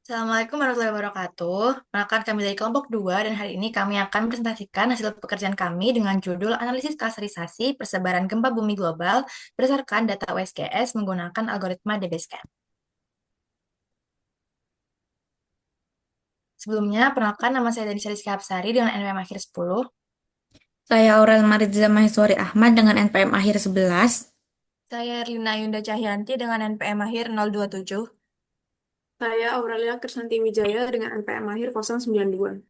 Assalamualaikum warahmatullahi wabarakatuh. Perkenalkan kami dari kelompok 2 dan hari ini kami akan presentasikan hasil pekerjaan kami dengan judul Analisis Klasterisasi Persebaran Gempa Bumi Global berdasarkan data USGS menggunakan algoritma DBSCAN. Sebelumnya, perkenalkan nama saya Denisa Rizky Hapsari dengan NPM akhir 10. Saya Aurel Maritza Maheswari Ahmad dengan NPM akhir 11. Saya Erlina Yunda Cahyanti dengan NPM akhir 027. Saya Aurelia Krisnanti Wijaya dengan NPM akhir 092.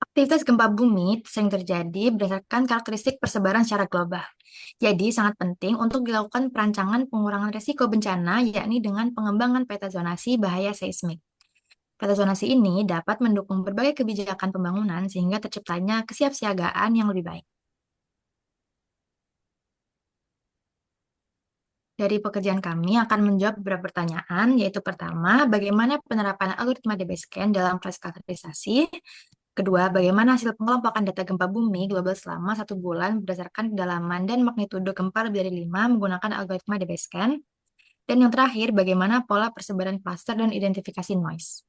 Aktivitas gempa bumi sering terjadi berdasarkan karakteristik persebaran secara global. Jadi, sangat penting untuk dilakukan perancangan pengurangan risiko bencana, yakni dengan pengembangan peta zonasi bahaya seismik. Peta zonasi ini dapat mendukung berbagai kebijakan pembangunan sehingga terciptanya kesiapsiagaan yang lebih baik. Dari pekerjaan kami akan menjawab beberapa pertanyaan, yaitu pertama, bagaimana penerapan algoritma DBSCAN dalam proses karakterisasi. Kedua, bagaimana hasil pengelompokan data gempa bumi global selama 1 bulan berdasarkan kedalaman dan magnitudo gempa lebih dari 5 menggunakan algoritma DBSCAN. Dan yang terakhir, bagaimana pola persebaran klaster dan identifikasi noise.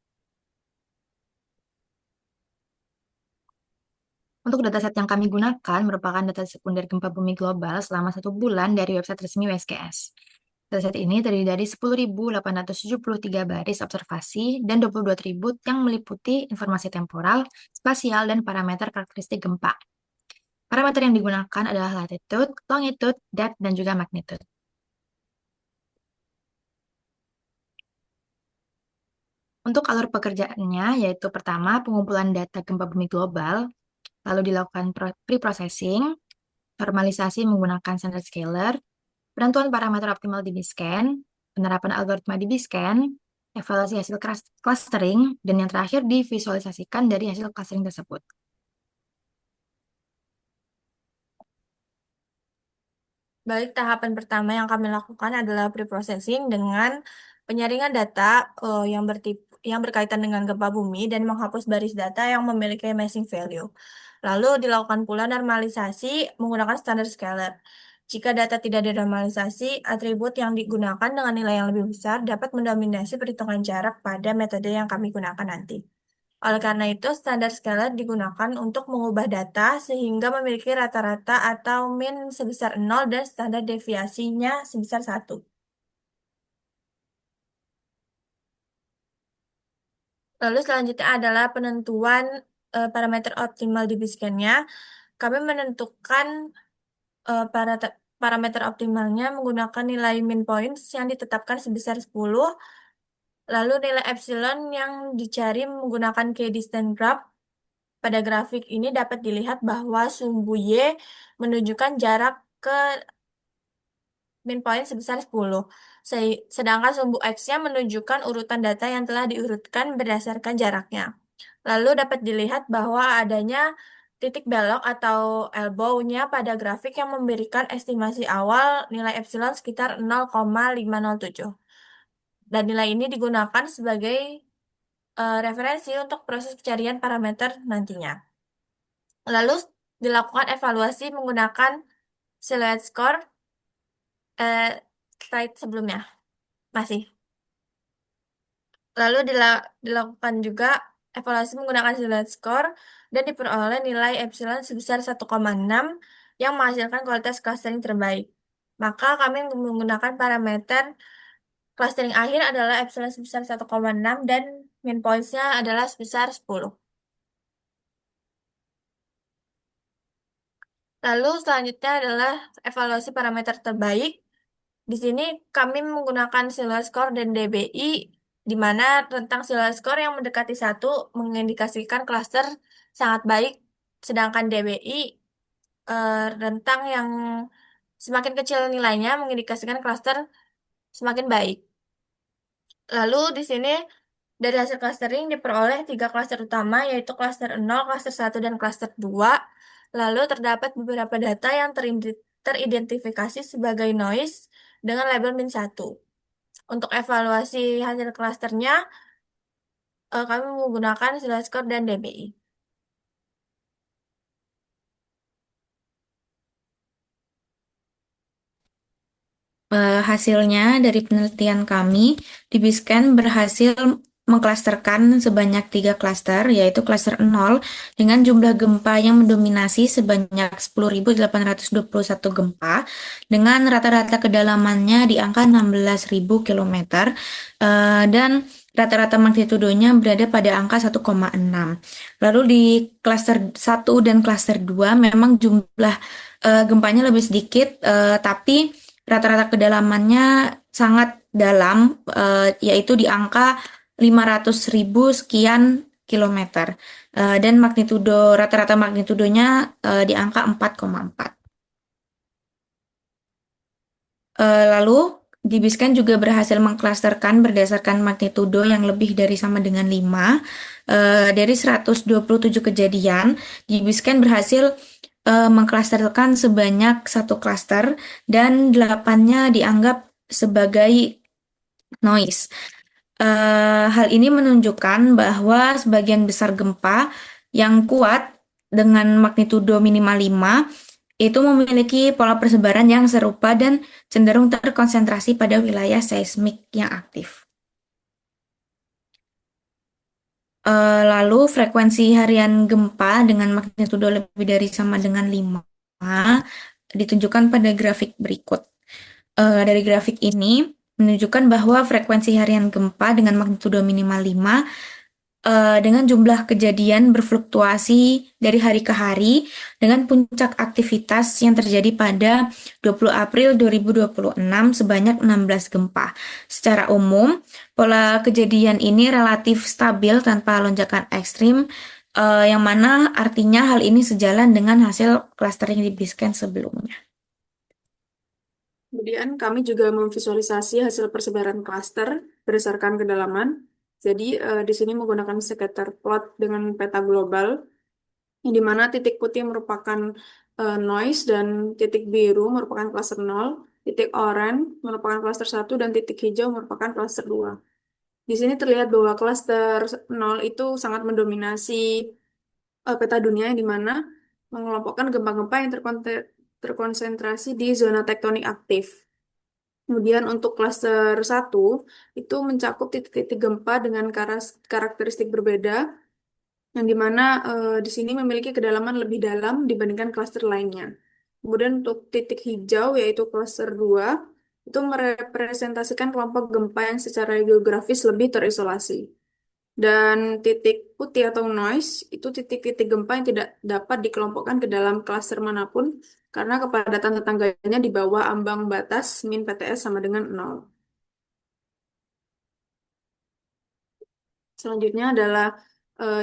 Untuk dataset yang kami gunakan merupakan data sekunder gempa bumi global selama 1 bulan dari website resmi USGS. Dataset ini terdiri dari 10.873 baris observasi dan 22 atribut yang meliputi informasi temporal, spasial, dan parameter karakteristik gempa. Parameter yang digunakan adalah latitude, longitude, depth, dan juga magnitude. Untuk alur pekerjaannya, yaitu pertama, pengumpulan data gempa bumi global, lalu dilakukan pre-processing, normalisasi menggunakan standard scaler, penentuan parameter optimal di B-scan, penerapan algoritma di B-scan, evaluasi hasil clustering, dan yang terakhir divisualisasikan dari hasil clustering tersebut. Baik, tahapan pertama yang kami lakukan adalah pre-processing dengan penyaringan data yang berkaitan dengan gempa bumi dan menghapus baris data yang memiliki missing value. Lalu dilakukan pula normalisasi menggunakan standard scalar. Jika data tidak dinormalisasi, atribut yang digunakan dengan nilai yang lebih besar dapat mendominasi perhitungan jarak pada metode yang kami gunakan nanti. Oleh karena itu, standar scalar digunakan untuk mengubah data sehingga memiliki rata-rata atau min sebesar 0 dan standar deviasinya sebesar 1. Lalu selanjutnya adalah penentuan parameter optimal di Biscan-nya. Kami menentukan parameter optimalnya menggunakan nilai min points yang ditetapkan sebesar 10, lalu nilai epsilon yang dicari menggunakan k-distance graph. Pada grafik ini dapat dilihat bahwa sumbu Y menunjukkan jarak ke min point sebesar 10. Sedangkan sumbu X-nya menunjukkan urutan data yang telah diurutkan berdasarkan jaraknya. Lalu dapat dilihat bahwa adanya titik belok atau elbow-nya pada grafik yang memberikan estimasi awal nilai epsilon sekitar 0,507. Dan nilai ini digunakan sebagai referensi untuk proses pencarian parameter nantinya. Lalu dilakukan evaluasi menggunakan silhouette score eh, slide sebelumnya. Masih. Lalu dilakukan juga evaluasi menggunakan silhouette score dan diperoleh nilai epsilon sebesar 1,6 yang menghasilkan kualitas clustering terbaik. Maka kami menggunakan parameter clustering akhir adalah epsilon sebesar 1,6 dan min points-nya adalah sebesar 10. Lalu selanjutnya adalah evaluasi parameter terbaik. Di sini kami menggunakan silhouette score dan DBI, di mana rentang silhouette score yang mendekati 1 mengindikasikan klaster sangat baik, sedangkan DBI rentang yang semakin kecil nilainya mengindikasikan klaster semakin baik. Lalu di sini dari hasil clustering diperoleh 3 klaster utama, yaitu klaster 0, klaster 1, dan klaster 2. Lalu terdapat beberapa data yang teridentifikasi sebagai noise dengan label min 1. Untuk evaluasi hasil klasternya, kami menggunakan Silascore dan DBI. Hasilnya dari penelitian kami, DBScan berhasil mengklasterkan sebanyak 3 klaster, yaitu klaster 0 dengan jumlah gempa yang mendominasi sebanyak 10.821 gempa dengan rata-rata kedalamannya di angka 16.000 km dan rata-rata magnitudonya berada pada angka 1,6. Lalu di klaster 1 dan klaster 2 memang jumlah gempanya lebih sedikit, tapi rata-rata kedalamannya sangat dalam, yaitu di angka 500.000 sekian kilometer. Dan rata-rata magnitudonya di angka 4,4. Lalu, Dibiscan juga berhasil mengklasterkan berdasarkan magnitudo yang lebih dari sama dengan 5. Dari 127 kejadian, Dibiscan berhasil mengklasterkan sebanyak 1 klaster dan 8-nya dianggap sebagai noise. Hal ini menunjukkan bahwa sebagian besar gempa yang kuat dengan magnitudo minimal 5 itu memiliki pola persebaran yang serupa dan cenderung terkonsentrasi pada wilayah seismik yang aktif. Lalu frekuensi harian gempa dengan magnitudo lebih dari sama dengan 5 ditunjukkan pada grafik berikut. Dari grafik ini menunjukkan bahwa frekuensi harian gempa dengan magnitudo minimal 5 dengan jumlah kejadian berfluktuasi dari hari ke hari dengan puncak aktivitas yang terjadi pada 20 April 2026 sebanyak 16 gempa. Secara umum, pola kejadian ini relatif stabil tanpa lonjakan ekstrim, yang mana artinya hal ini sejalan dengan hasil clustering di Biscan sebelumnya. Kemudian kami juga memvisualisasi hasil persebaran klaster berdasarkan kedalaman. Jadi di sini menggunakan scatter plot dengan peta global, yang dimana titik putih merupakan noise dan titik biru merupakan klaster 0, titik oranye merupakan klaster 1, dan titik hijau merupakan klaster 2. Di sini terlihat bahwa klaster 0 itu sangat mendominasi peta dunia, yang dimana mengelompokkan gempa-gempa yang terkonsentrasi di zona tektonik aktif. Kemudian untuk klaster 1 itu mencakup titik-titik gempa dengan karakteristik berbeda, yang dimana di sini memiliki kedalaman lebih dalam dibandingkan klaster lainnya. Kemudian untuk titik hijau yaitu klaster 2 itu merepresentasikan kelompok gempa yang secara geografis lebih terisolasi. Dan titik putih atau noise itu titik-titik gempa yang tidak dapat dikelompokkan ke dalam klaster manapun karena kepadatan tetangganya di bawah ambang batas min PTS sama dengan 0. Selanjutnya adalah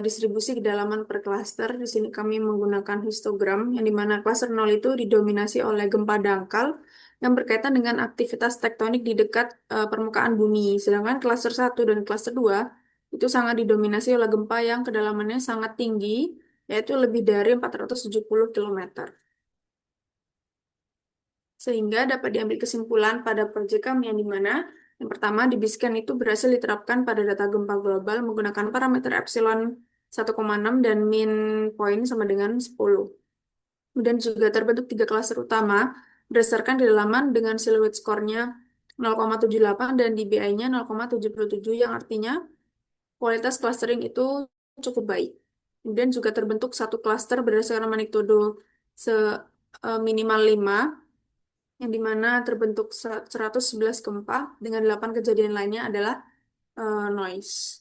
distribusi kedalaman per klaster. Di sini kami menggunakan histogram, yang dimana klaster 0 itu didominasi oleh gempa dangkal yang berkaitan dengan aktivitas tektonik di dekat permukaan bumi. Sedangkan klaster 1 dan klaster 2 itu sangat didominasi oleh gempa yang kedalamannya sangat tinggi, yaitu lebih dari 470 km. Sehingga dapat diambil kesimpulan pada proyek kami, yang dimana yang pertama, di Biscan itu berhasil diterapkan pada data gempa global menggunakan parameter epsilon 1,6 dan min point sama dengan 10. Kemudian juga terbentuk 3 klaster utama berdasarkan kedalaman dengan silhouette skornya 0,78 dan DBI-nya 0,77, yang artinya kualitas clustering itu cukup baik. Kemudian juga terbentuk 1 klaster berdasarkan magnitudo minimal 5, yang dimana terbentuk 111 gempa dengan 8 kejadian lainnya adalah noise.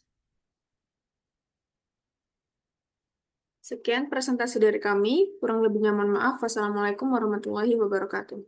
Sekian presentasi dari kami. Kurang lebihnya mohon maaf. Wassalamualaikum warahmatullahi wabarakatuh.